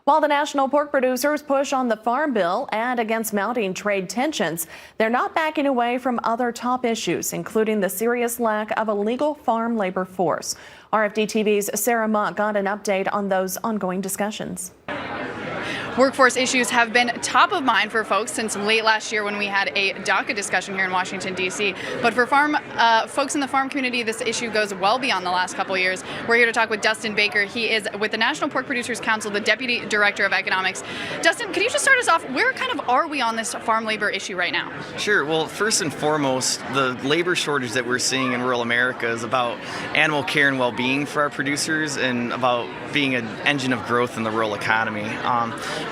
While the national pork producers push on the farm bill and against mounting trade tensions, they're not backing away from other top issues, including the serious lack of a legal farm labor force. RFD-TV's Sarah Muck got an update on those ongoing discussions. Workforce issues have been top of mind for folks since late last year when we had a DACA discussion here in Washington, D.C. But for folks in the farm community, this issue goes well beyond the last couple of years. We're here to talk with Dustin Baker. He is with the National Pork Producers Council, the Deputy Director of Economics. Dustin, can you just start us off? Where kind of are we on this farm labor issue right now? Sure. Well, first and foremost, the labor shortage that we're seeing in rural America is about animal care and well-being for our producers and about being an engine of growth in the rural economy.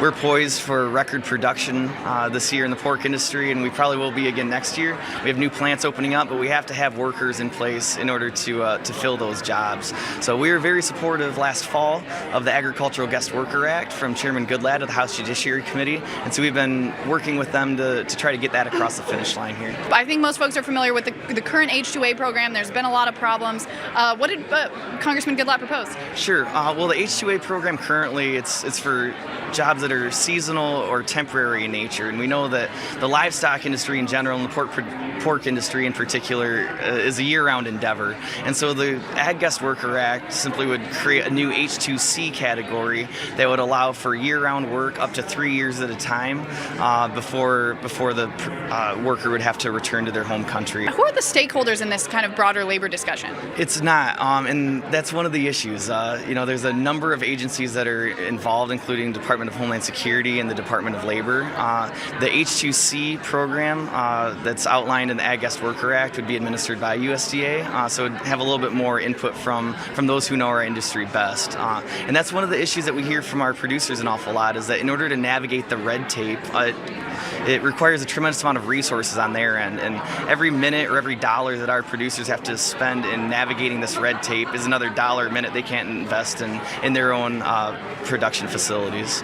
We're poised for record production this year in the pork industry, and we probably will be again next year. We have new plants opening up, but we have to have workers in place in order to fill those jobs. So we were very supportive last fall of the Agricultural Guest Worker Act from Chairman Goodlatte of the House Judiciary Committee, and so we've been working with them to try to get that across the finish line here. I think most folks are familiar with the current H-2A program. There's been a lot of problems. What did Congressman Goodlatte propose? Sure. Well, the H-2A program currently, it's for jobs that are seasonal or temporary in nature, and we know that the livestock industry in general and the pork industry in particular is a year-round endeavor, and so the Ag Guest Worker Act simply would create a new H-2C category that would allow for year-round work up to 3 years at a time before the worker would have to return to their home country. Who are the stakeholders in this kind of broader labor discussion? It's not, and that's one of the issues. There's a number of agencies that are involved, including Department of Homeland Security and the Department of Labor. The H-2C program that's outlined in the Ag Guest Worker Act would be administered by USDA, so it would have a little bit more input from those who know our industry best. And that's one of the issues that we hear from our producers an awful lot, is that in order to navigate the red tape, it requires a tremendous amount of resources on their end, and every minute or every dollar that our producers have to spend in navigating this red tape is another dollar a minute they can't invest in their own production facilities.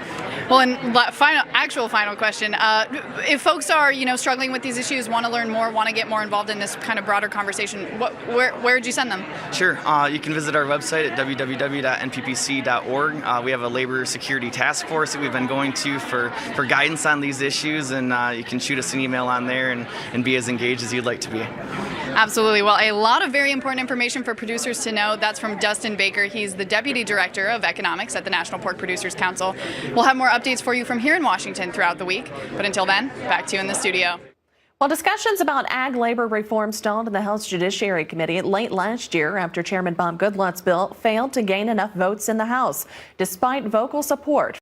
Well, and final question: if folks are struggling with these issues, want to learn more, want to get more involved in this kind of broader conversation, where would you send them? Sure, you can visit our website at www.nppc.org. We have a labor security task force that we've been going to for guidance on these issues, and you can shoot us an email on there and be as engaged as you'd like to be. Absolutely. Well, a lot of very important information for producers to know. That's from Dustin Baker. He's the Deputy Director of Economics at the National Pork Producers Council. We'll have more updates for you from here in Washington throughout the week. But until then, back to you in the studio. While discussions about ag labor reform stalled in the House Judiciary Committee late last year after Chairman Bob Goodlatte's bill failed to gain enough votes in the House, despite vocal support